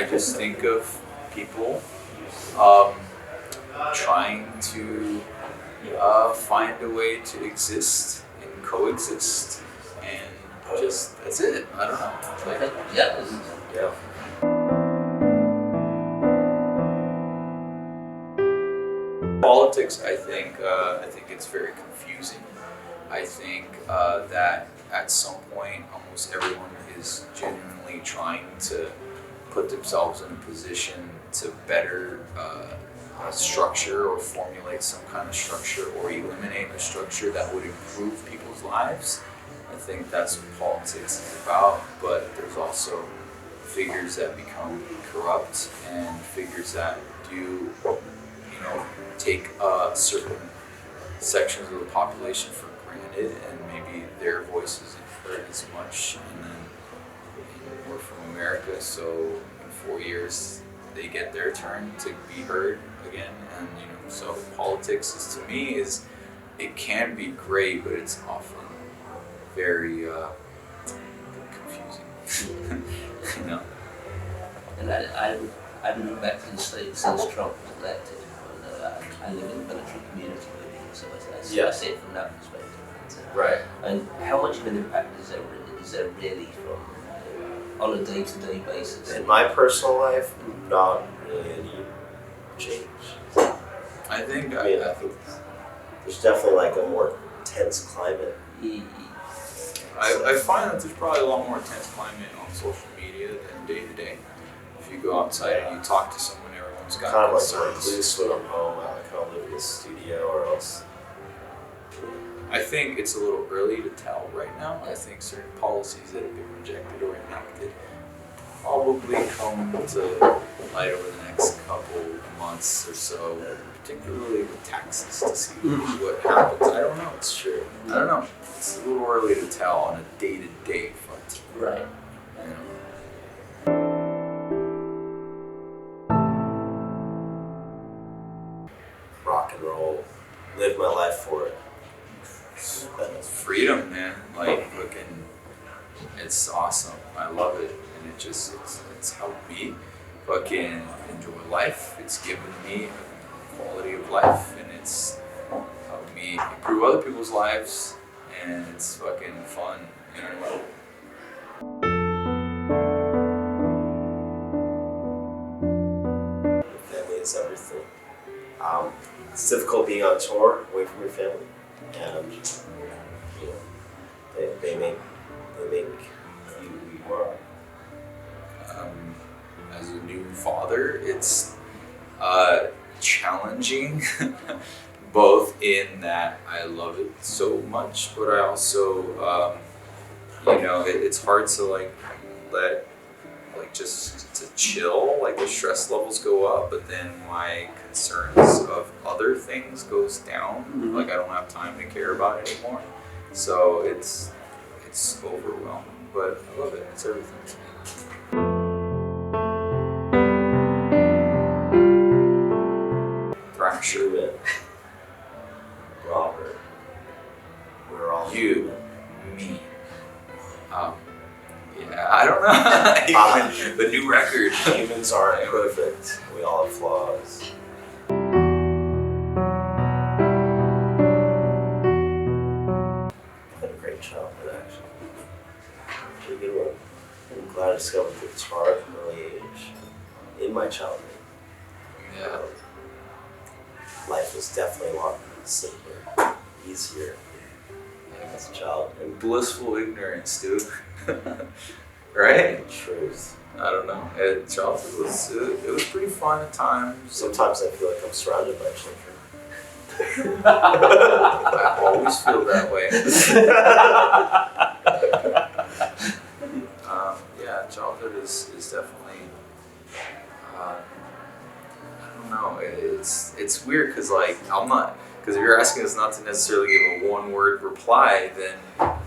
I just think of people um, trying to find a way to exist and coexist, and just that's it. I don't know. Okay. Yeah. Yeah. Politics, I think it's very confusing. I think that at some point, almost everyone is genuinely trying to put themselves in a position to better structure or formulate some kind of structure or eliminate a structure that would improve people's lives. I think that's what politics is about, but there's also figures that become corrupt and figures that do, take certain sections of the population for granted, and maybe their voice isn't heard as much. And then we're from America, so in 4 years they get their turn to be heard again. And so politics is, to me, is it can be great, but it's often very confusing. And I've moved back to the States since Trump was elected. I live in a military community with him, so I see it from that perspective. Right. And how much of an impact is there really from on a day-to-day basis? In my personal life, not really any change. I think I think there's definitely like a more tense climate. I find that there's probably a lot more intense climate on social media than day to day. If you go outside and you talk to someone, everyone's got Kind of like concerns. recluse when I'm home. I kind of live in a studio or else. I think it's a little early to tell right now. I think certain policies that have been rejected or enacted probably come to light over the next couple months or so, particularly with taxes, to see what happens. I don't know. It's true. I don't know. It's a little early to tell on a day-to-day front. Right. Rock and roll. Live my life for it. Freedom, man. Like, fucking, it's awesome. I love it, and it's helped me fucking enjoy life. It's given me a quality of life, and it's helped me improve other people's lives, and it's fucking fun. You know what I mean? Family is everything. It's difficult being on tour away from your family, and they make you who you are. As a new father, it's challenging, both in that I love it so much, but I also, it's hard to just to chill. Like, the stress levels go up, but then my concerns of other things goes down. Mm-hmm. Like, I don't have time to care about it anymore. So it's overwhelming, but I love it. It's everything to me. Thrasher, Truman, Robert, we're all you, me. Yeah, I don't know. Even the new record. Humans aren't perfect. We all have flaws. I had a great childhood, actually. Pretty good one. I'm glad I discovered the guitar at an early age. In my childhood, Yeah. life was definitely a lot simpler, easier as a child. And blissful ignorance, dude. Right? Truth. I don't know. Childhood was it was pretty fun at times. Sometimes I feel like I'm surrounded by children. I always feel that way. Yeah, childhood is definitely. I don't know. It's weird because because if you're asking us not to necessarily give a one-word reply, then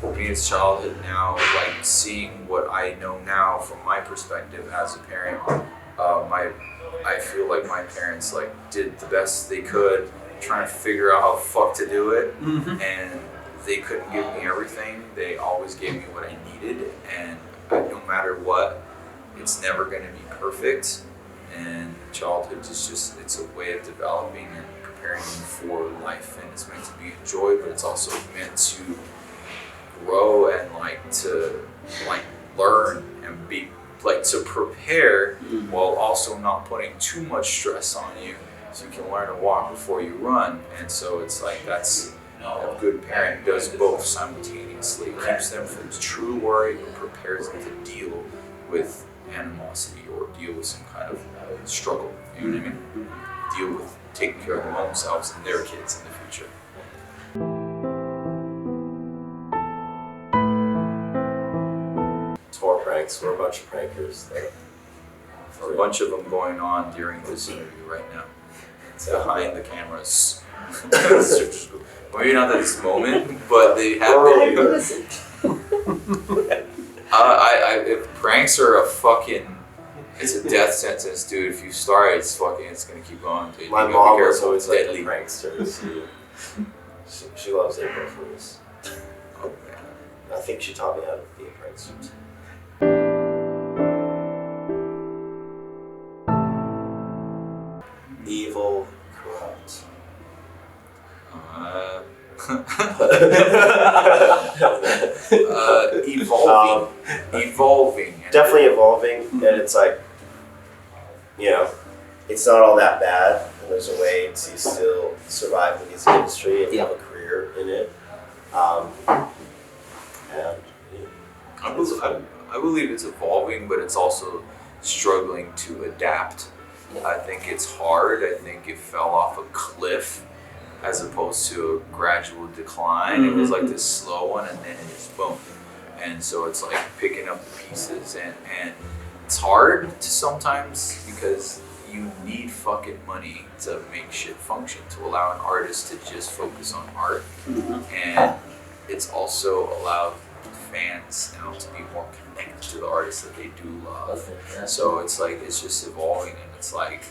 for me it's childhood now. Like, seeing what I know now from my perspective as a parent, I feel like my parents did the best they could, trying to figure out how the fuck to do it, and they couldn't give me everything. They always gave me what I needed, and no matter what, it's never going to be perfect, and childhood is just, it's a way of developing and preparing you for life, and it's meant to be enjoyed, but it's also meant to grow and to learn and be to prepare while also not putting too much stress on you, so you can learn to walk before you run. And so it's like that's a good parent does both simultaneously. It keeps them from true worry, but prepares them to deal with animosity or deal with some kind of struggle. You know what I mean? Deal with taking care of their own selves and their kids in the future. Tour pranks. We're a bunch of prankers. A bunch of them going on during this interview right now. Behind the cameras. Maybe not at this moment, but they have been. If pranks are it's a death sentence, dude. If you start, it's gonna keep going. Dude. My mom was always like a prankster. She loves April Fools. Oh man. I think she taught me how to be a prankster. Evil, corrupt. Evolving. Definitely evolving, and it's like, it's not all that bad. And there's a way to still survive in the music industry and have a career in it. I believe it's evolving, but it's also struggling to adapt. I think it's hard. I think it fell off a cliff as opposed to a gradual decline. It was like this slow one, and then it just boom. And so it's like picking up the pieces, and it's hard to sometimes because you need fucking money to make shit function, to allow an artist to just focus on art. And it's also allowed fans now to be more connected to the artists that they do love. So it's like, it's just evolving, and it's like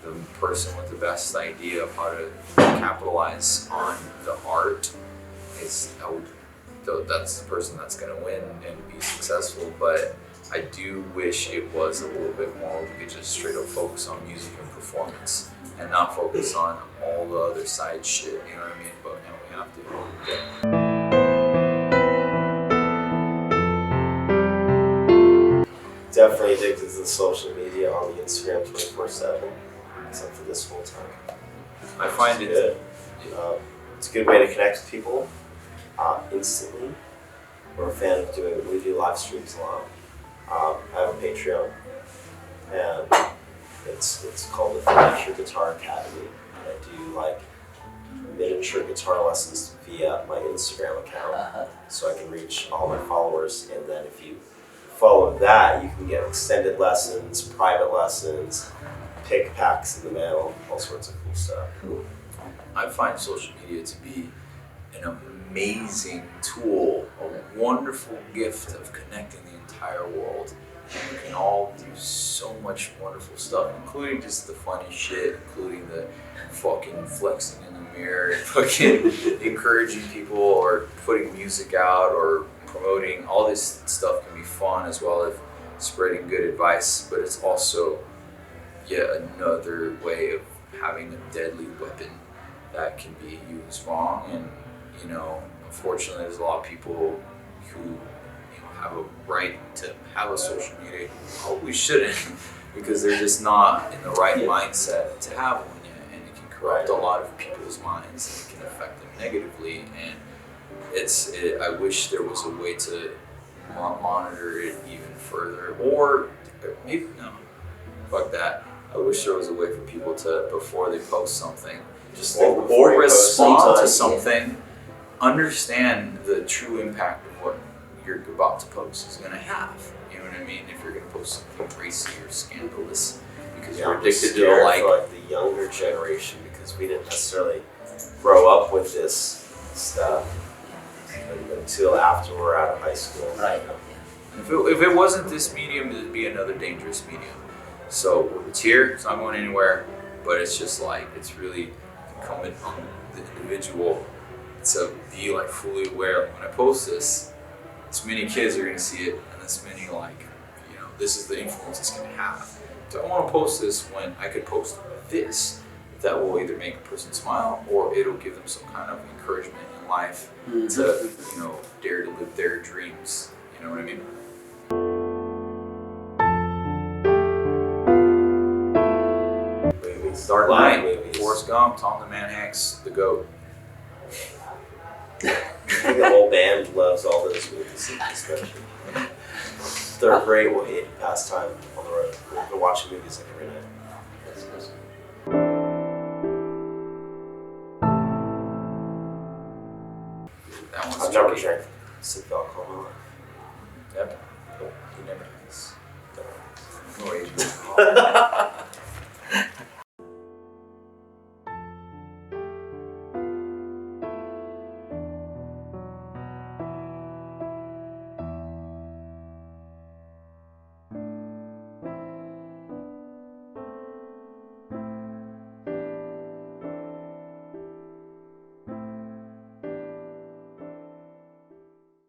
the person with the best idea of how to capitalize on the art is that's the person that's going to win and be successful. But I do wish it was a little bit more, we could just straight up focus on music and performance and not focus on all the other side shit, you know what I mean? But now we have to. Definitely addicted to the social media on the Instagram 24/7, except for this whole time. I find it's it's a good way to connect with people instantly. We're a fan of we do live streams a lot. I have a Patreon, and it's called the Thrasher Guitar Academy. And I do miniature guitar lessons via my Instagram account, so I can reach all my followers. And then if you follow that, you can get extended lessons, private lessons, pick packs in the mail, all sorts of cool stuff. I find social media to be an amazing tool, a wonderful gift of connecting the entire world. And we can all do so much wonderful stuff, including just the funny shit, including the fucking flexing in the mirror, and fucking encouraging people, or putting music out, or promoting. All this stuff can be fun, as well as spreading good advice, but it's also yet another way of having a deadly weapon that can be used wrong. And unfortunately, there's a lot of people who have a right to have a social media who probably shouldn't, because they're just not in the right mindset to have one yet, and it can corrupt a lot of people's minds, and it can affect them negatively. And I wish there was a way to monitor it even further, or maybe fuck that. I wish there was a way for people to, before they post something, or respond to something, understand the true impact of what you're about to post is going to have. You know what I mean? If you're going to post something racy or scandalous, because you're addicted to the younger generation, because we didn't necessarily grow up with this stuff until after we're out of high school. Right. If it wasn't this medium, it'd be another dangerous medium. So it's here, it's not going anywhere, but it's just it's really incumbent on the individual to be fully aware. When I post this many kids are going to see it, and this many this is the influence it's going to have. So I want to post this when I could post this that will either make a person smile or it'll give them some kind of encouragement in life to, dare to live their dreams. You know what I mean? Movies. Dark Live Knight, movies. Forrest Gump, Tom the Man Hanks, the GOAT. I think the whole band loves all those movies, especially. They're a great way to pass time on the road. We're watching movies like every night. That's That one's I've never tricky. drank sip alcohol in my life. Yep. He never has. No Asian alcohol.